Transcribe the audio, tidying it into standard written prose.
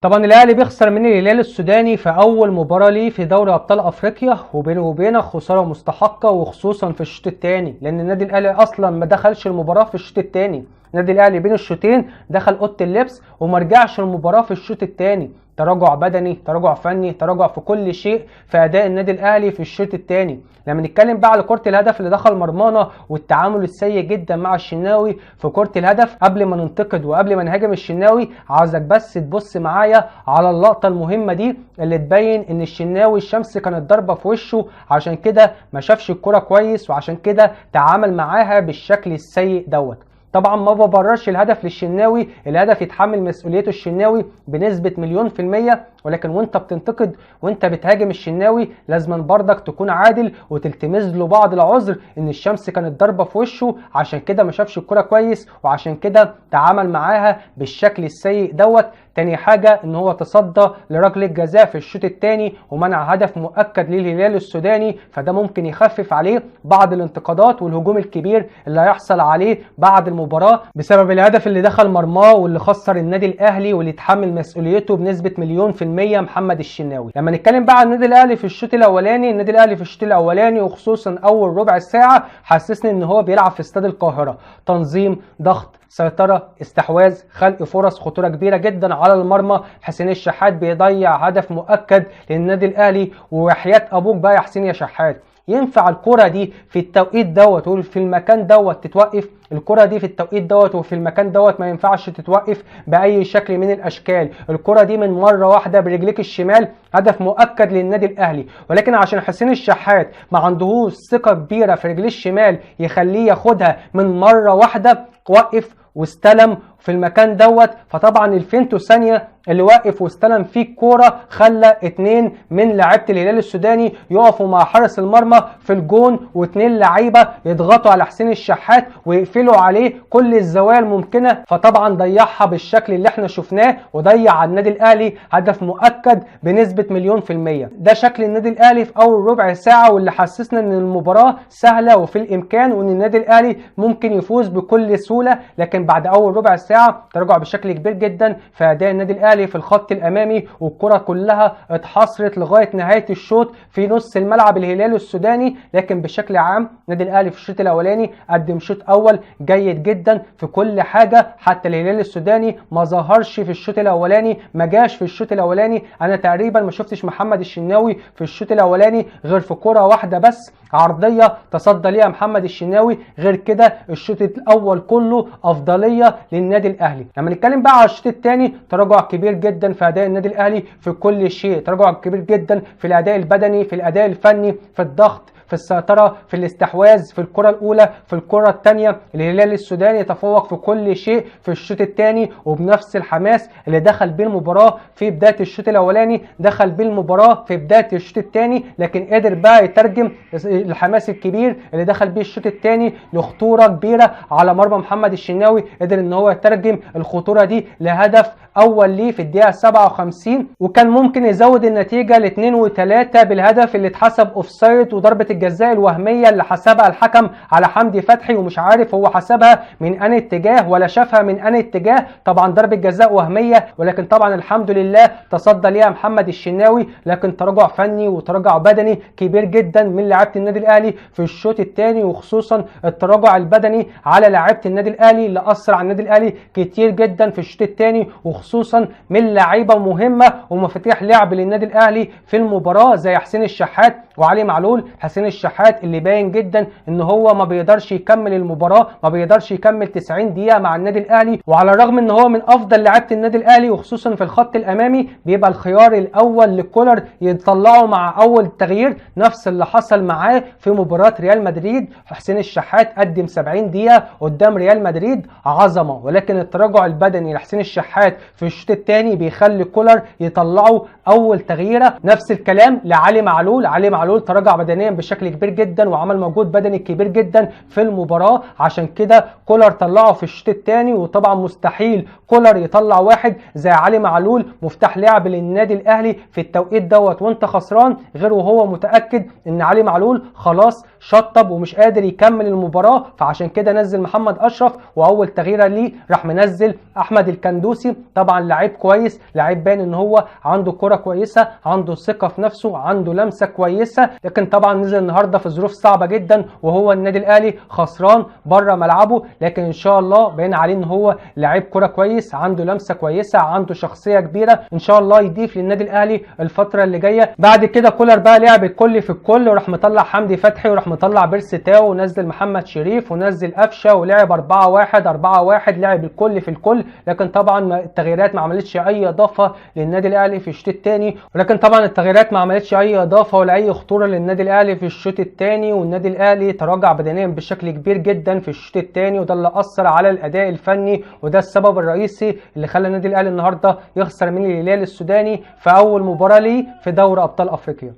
طبعا الاهلي بيخسر من الهلال السوداني في اول مباراه ليه في دوري ابطال افريقيا، وبينه وبينك خساره مستحقه وخصوصا في الشوط الثاني، لان النادي الاهلي اصلا ما دخلش المباراه في الشوط الثاني. النادي الاهلي بين الشوطين دخل اوضه اللبس وما رجعش المباراه في الشوط الثاني. تراجع بدني، تراجع فني، تراجع في كل شيء في اداء النادي الاهلي في الشوط الثاني. لما نتكلم بقى على كره الهدف اللي دخل مرمانا والتعامل السيء جدا مع الشناوي في كره الهدف، قبل ما ننتقد وقبل ما نهاجم الشناوي عاوزك بس تبص معايا على اللقطه المهمه دي اللي تبين ان الشناوي الشمس كانت ضاربه في وشه، عشان كده ما شافش الكره كويس وعشان كده تعامل معاها بالشكل السيء دوت. طبعا ما ببررش الهدف للشناوي، الهدف يتحمل مسؤوليته الشناوي بنسبة 100%، ولكن وانت بتنتقد وانت بتهاجم الشناوي لازما برضك تكون عادل وتلتمس له بعض العذر ان الشمس كانت ضاربه في وشه، عشان كده ما شافش الكرة كويس وعشان كده تعامل معاها بالشكل السيء دوت. تاني حاجة ان هو تصدى لركله جزاء في الشوط الثاني ومنع هدف مؤكد للهلال السوداني، فده ممكن يخفف عليه بعض الانتقادات والهجوم الكبير اللي هيحصل عليه بعد المباراة بسبب الهدف اللي دخل مرماه واللي خسر النادي الاهلي واللي يتحمل مسؤوليته بنسبة 100% محمد الشناوي. لما نتكلم بقى عن النادي الاهلي في الشوط الاولاني، النادي الاهلي في الشوط الاولاني وخصوصا اول ربع ساعة حسسني ان هو بيلعب في استاد القاهرة، تنظيم، ضغط، سيطرة، استحواذ، خلق فرص، خطورة كبيرة جدا على المرمى. حسين الشحات بيضيع هدف مؤكد للنادي الاهلي، وحياة ابوك بقى يا حسين يا شحات ينفع الكرة دي في التوقيت دوت وفي المكان دوت تتوقف؟ الكرة دي في التوقيت دوت وفي المكان دوت ما ينفعش تتوقف بأي شكل من الأشكال. الكرة دي من مرة واحدة برجليك الشمال هدف مؤكد للنادي الأهلي، ولكن عشان حسين الشحات ما عندهوش ثقة كبيرة في رجليه الشمال يخليه ياخدها من مرة واحدة، وقف واستلم في المكان دوت. فطبعا الفينتو ثانيه اللي واقف واستلم فيه الكوره خلى اتنين من لعيبه الهلال السوداني يقفوا مع حارس المرمى في الجون، واتنين لعيبه يضغطوا على حسين الشحات ويقفلوا عليه كل الزوايا الممكنه، فطبعا ضيعها بالشكل اللي احنا شفناه وضيع على النادي الاهلي هدف مؤكد بنسبه 100%. ده شكل النادي الاهلي في اول ربع ساعه واللي حسسنا ان المباراه سهله وفي الامكان وان النادي الاهلي ممكن يفوز بكل سهوله، لكن بعد اول ربع ساعه تراجع بشكل كبير جدا في اداء النادي الاهلي في الخط الامامي، والكره كلها اتحصرت لغايه نهايه الشوط في نص الملعب الهلال السوداني. لكن بشكل عام النادي الاهلي في الشوط الاولاني قدم شوط اول جيد جدا في كل حاجه، حتى الهلال السوداني ما ظهرش في الشوط الاولاني، ما جاش في الشوط الاولاني. انا تقريبا ما شفتش محمد الشناوي في الشوط الاولاني غير في كره واحده بس عرضيه تصدى ليها محمد الشناوي، غير كده الشوط الاول كله افضليه للنادي الاهلي. لما نتكلم بقى على الشوط الثاني تراجع كبير جدا في اداء النادي الاهلي في كل شيء، تراجع كبير جدا في الاداء البدني، في الاداء الفني، في الضغط، في السيطرة، في الاستحواذ، في الكرة الأولى، في الكرة الثانية. الهلال السوداني يتفوق في كل شيء في الشوط الثاني وبنفس الحماس اللي دخل بيه المباراة في بداية الشوط الأولاني دخل بيه المباراة في بداية الشوط الثاني، لكن قدر بقى يترجم الحماس الكبير اللي دخل بيه الشوط الثاني لخطورة كبيرة على مرمى محمد الشناوي. قدر ان هو يترجم الخطورة دي لهدف اول ليه في الدقيقة 57، وكان ممكن يزود النتيجة ل 2-3 بالهدف اللي اتحسب اوفسايد وضربة الجزاء الوهمية اللي حسبها الحكم على حمدي فتحي، ومش عارف هو حسبها من انهي اتجاه ولا شافها من انهي اتجاه. طبعا ضربة جزاء وهمية، ولكن طبعا الحمد لله تصدى ليها محمد الشناوي. لكن تراجع فني وتراجع بدني كبير جدا من لعيبة النادي الاهلي في الشوط الثاني، وخصوصا التراجع البدني على لعيبة النادي الاهلي اللي اثر على النادي الاهلي كتير جدا في الشوط الثاني، وخصوصا من لعيبة مهمة ومفاتيح لعب للنادي الاهلي في المباراة زي حسين الشحات وعلي معلول. حسين الشحات اللي باين جدا ان هو ما بيقدرش يكمل المباراة، ما بيقدرش يكمل 90 دقيقة مع النادي الاهلي، وعلى الرغم ان هو من افضل لعيبة النادي الاهلي وخصوصا في الخط الامامي بيبقى الخيار الاول لكولر يطلعه مع اول تغيير، نفس اللي حصل معاه في مباراة ريال مدريد. حسين الشحات قدم 70 دقيقة قدام ريال مدريد عظمة، ولكن التراجع البدني لحسين الشحات في الشوط الثاني بيخلي كولر يطلعه اول تغييره. نفس الكلام لعلي معلول، علي معلول معلول تراجع بدنيا بشكل كبير جدا وعمل مجهود بدني كبير جدا في المباراه، عشان كده كولر طلعه في الشوط الثاني. وطبعا مستحيل كولر يطلع واحد زي علي معلول مفتاح لعب للنادي الاهلي في التوقيت دوت وانت خسران، غير وهو متاكد ان علي معلول خلاص شطب ومش قادر يكمل المباراه. فعشان كده نزل محمد اشرف، واول تغييره ليه راح منزل احمد الكندوسي. طبعا لعيب كويس، لعيب باين ان هو عنده كرة كويسه، عنده ثقه في نفسه، عنده لمسه كويسه. لكن طبعا نزل النهارده في ظروف صعبه جدا وهو النادي الاهلي خسران بره ملعبه، لكن ان شاء الله باين عليه ان هو لعيب كرة كويس، عنده لمسه كويسه، عنده شخصيه كبيره، ان شاء الله يضيف للنادي الاهلي الفتره اللي جايه. بعد كده كولر بقى لعب الكل في الكل، وراح مطلع حمدي فتحي وراح مطلع بيرسي تاو ونزل محمد شريف ونزل قفشه ولعب 4-1 لعب الكل في الكل. لكن طبعا التغييرات ما عملتش اي اضافه للنادي الاهلي في الشوط الثاني، ولكن طبعا التغييرات ما عملتش اي اضافه ولا اي خطوره للنادي الاهلي في الشوط الثاني. والنادي الاهلي تراجع بدنيا بشكل كبير جدا في الشوط الثاني، وده اللي اثر على الاداء الفني، وده السبب الرئيسي اللي خلى النادي الاهلي النهارده يخسر من الهلال السوداني في اول مباراه ليه في دوري ابطال افريقيا.